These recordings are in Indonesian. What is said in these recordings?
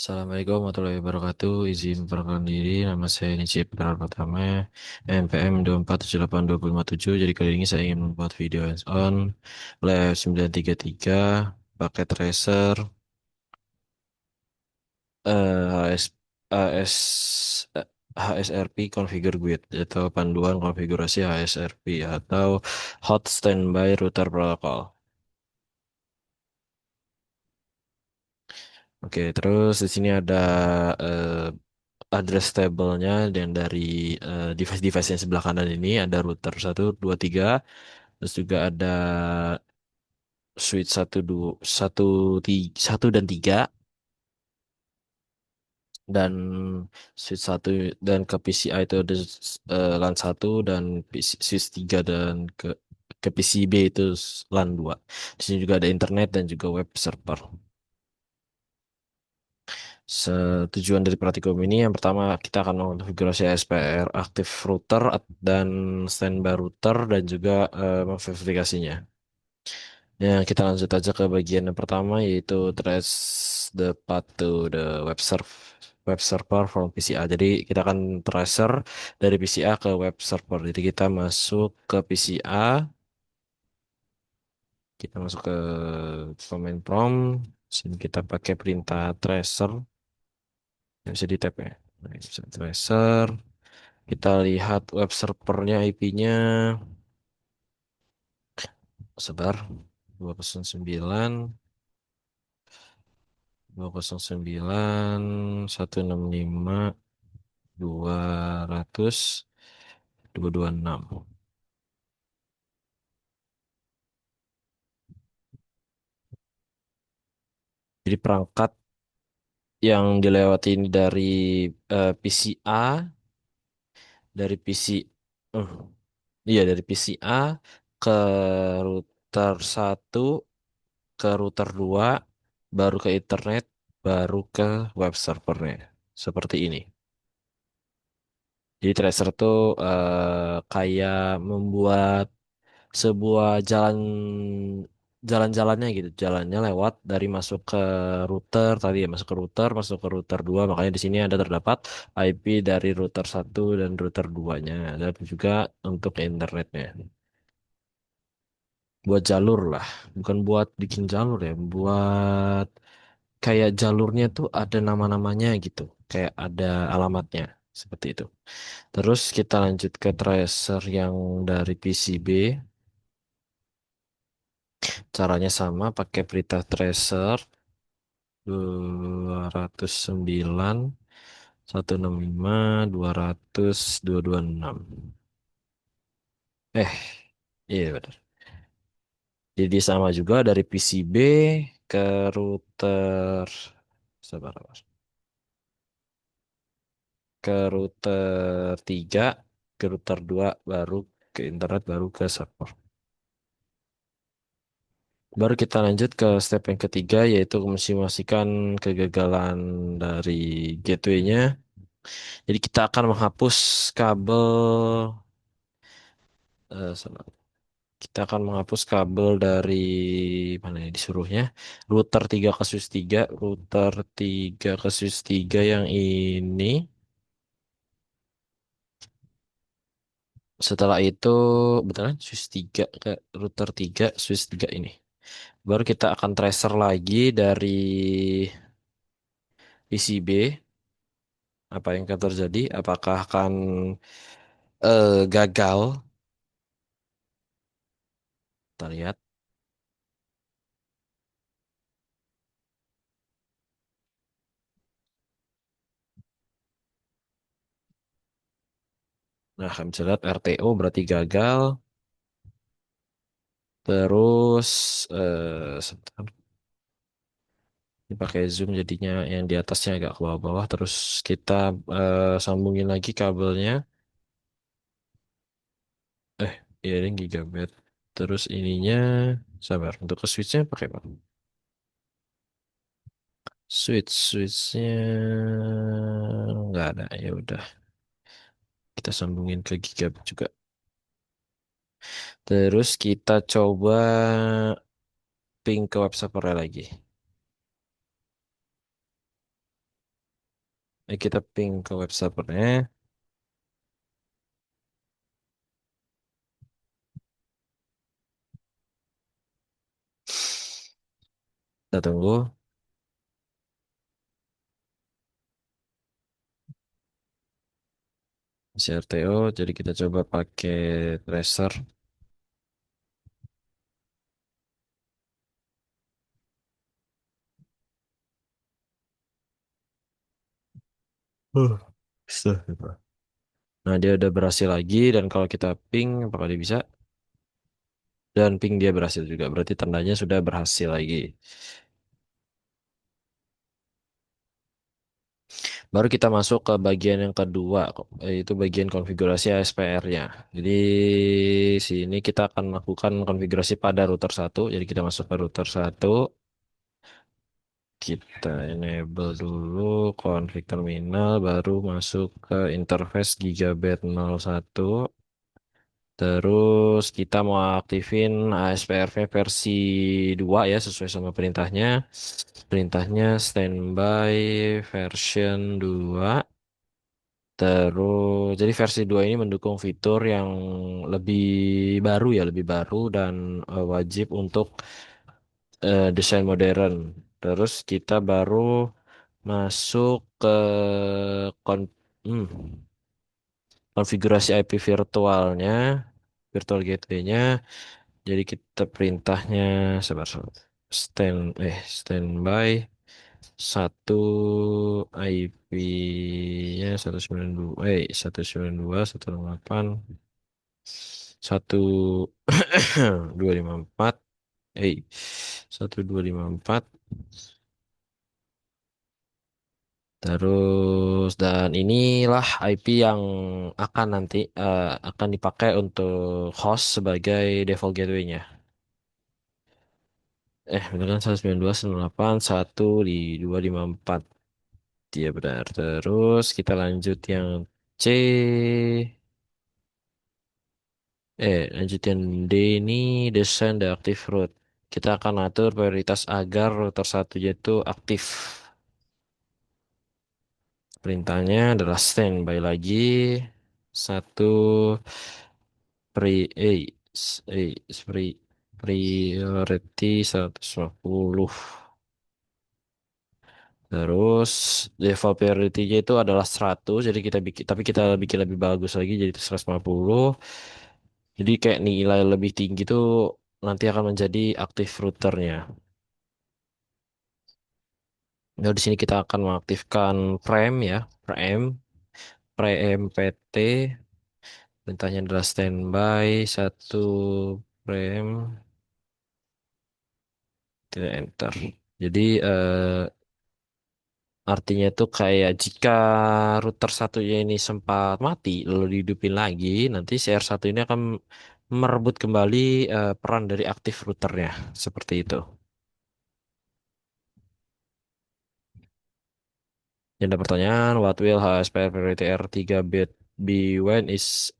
Assalamualaikum warahmatullahi wabarakatuh. Izin perkenalkan diri, nama saya Nicip Pratama, NPM 2478257. Jadi kali ini saya ingin membuat video hands-on Lab 933 pakai tracer HS, HS, eh, HSRP Configure Guide atau panduan konfigurasi HSRP atau Hot Standby Router Protocol. Oke, terus di sini ada eh, address table-nya dan dari device-device yang sebelah kanan ini ada router 1, 2, 3, terus juga ada switch 1, 2, 1, 1 dan 3 dan switch 1 dan ke PCI itu ada LAN 1 dan switch 3 dan ke PCB itu LAN 2. Di sini juga ada internet dan juga web server. Tujuan dari praktikum ini yang pertama kita akan mengonfigurasi ASPR active router dan standby router dan juga memverifikasinya. Ya, kita lanjut aja ke bagian yang pertama yaitu trace the path to the web server from PCA. Jadi kita akan tracer dari PCA ke web server. Jadi kita masuk ke PCA, kita masuk ke command prompt. Sini kita pakai perintah tracer yang bisa di tap ya. Nah, ini bisa tracer. Kita lihat web servernya IP-nya sebar 209 209 165 200 226. Jadi perangkat yang dilewati ini dari PCA, dari PC, eh, iya dari PCA ke router 1, ke router 2, baru ke internet, baru ke web servernya. Seperti ini. Jadi tracer tuh kayak membuat sebuah jalan-jalannya gitu, jalannya lewat dari masuk ke router tadi ya, masuk ke router 2, makanya di sini ada terdapat IP dari router 1 dan router 2-nya dan juga untuk internetnya. Buat jalur lah, bukan buat bikin jalur ya, buat kayak jalurnya tuh ada nama-namanya gitu, kayak ada alamatnya seperti itu. Terus kita lanjut ke tracer yang dari PCB. Caranya sama, pakai perintah tracer 209 165 200 226. Eh, iya benar. Jadi sama juga dari PCB ke router, sabar, sabar. Ke router 3, ke router 2, baru ke internet, baru ke server. Baru kita lanjut ke step yang ketiga, yaitu memastikan kegagalan dari gateway-nya. Jadi kita akan menghapus kabel, sabar. Kita akan menghapus kabel dari mana ya disuruhnya, router 3 ke switch 3, router 3 ke switch 3 yang ini. Setelah itu, betul switch 3 ke router 3 switch 3 ini. Baru kita akan tracer lagi dari PCB. Apa yang akan terjadi? Apakah akan gagal? Kita lihat. Nah, kami bisa lihat RTO berarti gagal. Terus sebentar. Ini pakai zoom jadinya yang di atasnya agak ke bawah-bawah. Terus kita sambungin lagi kabelnya. Eh, ya ini gigabit. Terus ininya, sabar. Untuk ke switchnya pakai apa? Switchnya nggak ada. Ya udah, kita sambungin ke gigabit juga. Terus kita coba ping ke web servernya lagi. Kita ping ke web servernya. Kita tunggu CRTO. Jadi kita coba pakai tracer. Astagfirullah. Nah, dia udah berhasil lagi dan kalau kita ping, apakah dia bisa? Dan ping dia berhasil juga. Berarti tandanya sudah berhasil lagi. Baru kita masuk ke bagian yang kedua, yaitu bagian konfigurasi ASPR-nya. Jadi sini kita akan melakukan konfigurasi pada router satu. Jadi kita masuk ke router satu, kita enable dulu config terminal, baru masuk ke interface Gigabit 01. Terus kita mau aktifin ASPR-nya versi 2 ya, sesuai sama perintahnya. Perintahnya standby version 2. Terus, jadi versi 2 ini mendukung fitur yang lebih baru ya, lebih baru dan wajib untuk desain modern. Terus kita baru masuk ke kon hmm, konfigurasi IP virtualnya, virtual gateway-nya. Jadi kita perintahnya sabar. Standby satu IP-nya 192 192 satu 254 eh 1254 terus dan inilah IP yang akan nanti akan dipakai untuk host sebagai default gateway-nya. Bener kan 192.168.1 di 254. Iya benar. Terus kita lanjut yang C. Lanjut yang D ini desain the active route. Kita akan atur prioritas agar router satu itu aktif. Perintahnya adalah standby lagi. Satu pre eh s- eh pre priority 150. Terus default priority-nya itu adalah 100, jadi kita bikin tapi kita bikin lebih bagus lagi jadi 150. Jadi kayak nilai lebih tinggi itu nanti akan menjadi active routernya. Nah, di sini kita akan mengaktifkan frame ya, frame, frame PT. Perintahnya adalah standby satu frame, tidak enter. Jadi artinya itu kayak jika router satunya ini sempat mati lalu dihidupin lagi, nanti CR1 ini akan merebut kembali peran dari aktif routernya. Seperti itu. Yang ada pertanyaan, what will HSPR priority R3 bit be when is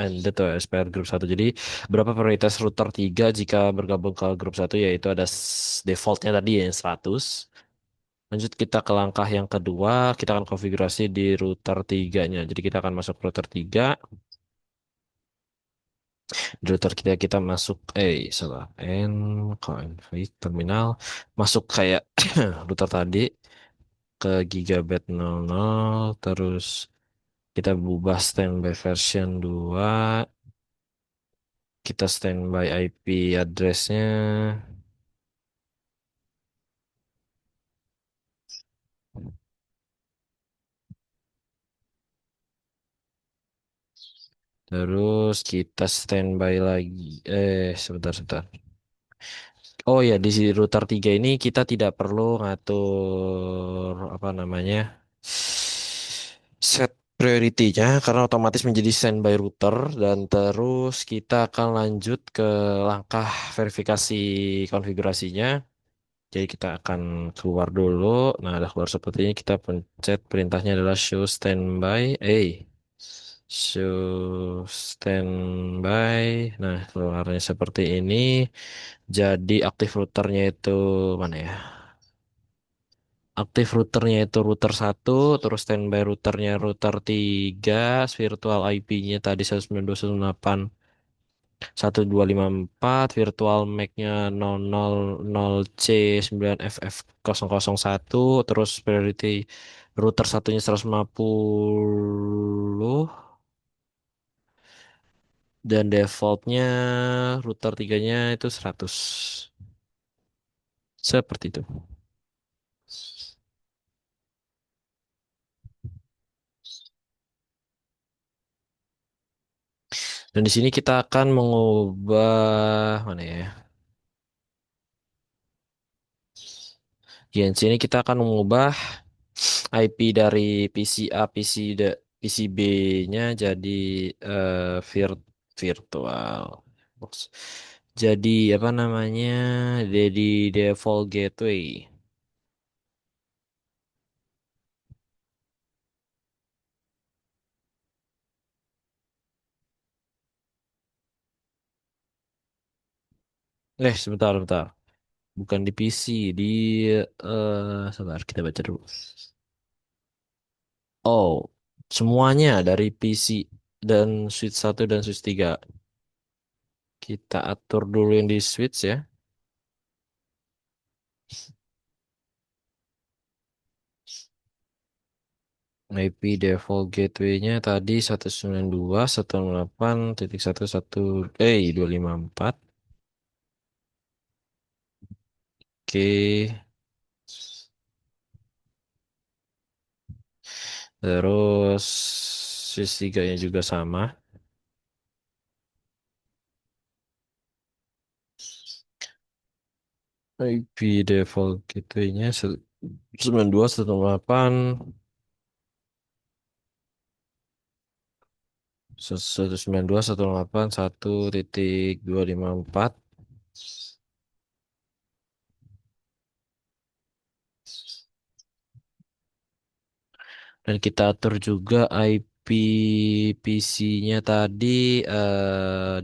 ended to HSPR group satu. Jadi berapa prioritas router 3 jika bergabung ke grup satu, yaitu ada defaultnya tadi yang 100. Lanjut kita ke langkah yang kedua, kita akan konfigurasi di router tiganya. Jadi kita akan masuk router 3. Di router kita masuk salah config terminal, masuk kayak router tadi ke Gigabit 00, terus kita ubah standby version 2, kita standby IP addressnya, terus kita standby lagi. Sebentar. Oh ya, di router 3 ini kita tidak perlu ngatur apa namanya set priority-nya karena otomatis menjadi standby router dan terus kita akan lanjut ke langkah verifikasi konfigurasinya. Jadi kita akan keluar dulu. Nah, udah keluar seperti ini. Kita pencet perintahnya adalah show standby. Show standby. Nah, keluarnya seperti ini. Jadi aktif routernya itu mana ya? Aktif routernya itu router satu, terus standby routernya router 3, virtual IP-nya tadi 192.168, virtual MAC-nya 000C9FF001, terus priority router satunya 150, dan defaultnya router tiganya itu 100. Seperti itu. Dan di sini kita akan mengubah mana ya? Di sini kita akan mengubah IP dari PCA PCB-nya jadi virtual box. Jadi apa namanya? Jadi default gateway. Sebentar, sebentar. Bukan di PC, di sabar kita baca dulu. Oh, semuanya dari PC dan switch satu dan switch 3. Kita atur dulu yang di switch ya. IP default gateway-nya tadi 192.168.1 254. Oke. Terus switch 3-nya juga sama. IP default gateway-nya 92.168. 192.168.1.254. Dan kita atur juga IP PC-nya tadi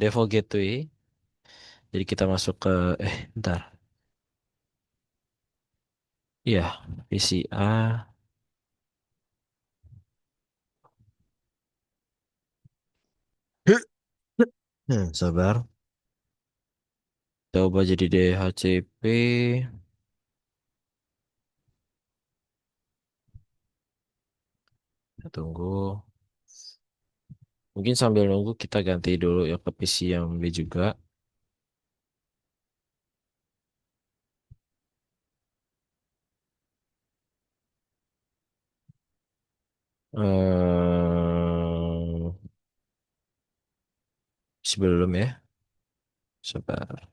default gateway. Jadi kita masuk ke bentar. Iya, PCA. Sabar. Coba jadi DHCP. Kita tunggu. Mungkin sambil nunggu kita ganti dulu ya ke PC yang B juga. eh Sebelum ya. Sabar.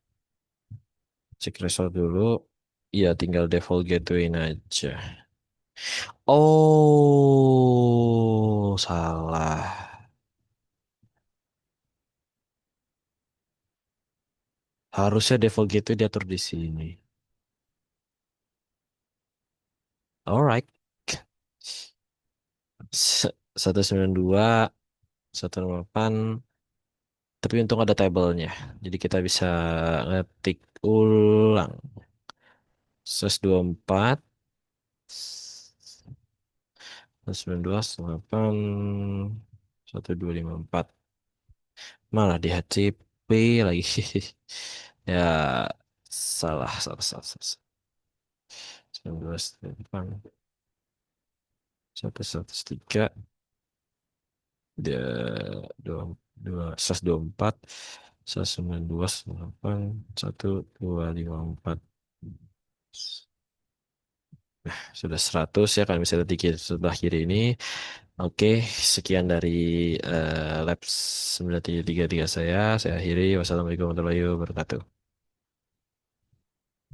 Cek result dulu. Iya, tinggal default gateway aja. Oh, salah. Harusnya default gateway diatur di sini. Alright. 192.168. Tapi untung ada tabelnya. Jadi kita bisa ngetik ulang. 124, 192, 1254. Malah di HCP lagi. Ya, salah, salah, salah, salah. 192, 113, dia dua dua 124, 192, 198, 1254. Sudah 100 ya, kalian bisa lihat di sebelah kiri ini. Oke, sekian dari lab 9333 saya. Saya akhiri. Wassalamualaikum warahmatullahi wabarakatuh.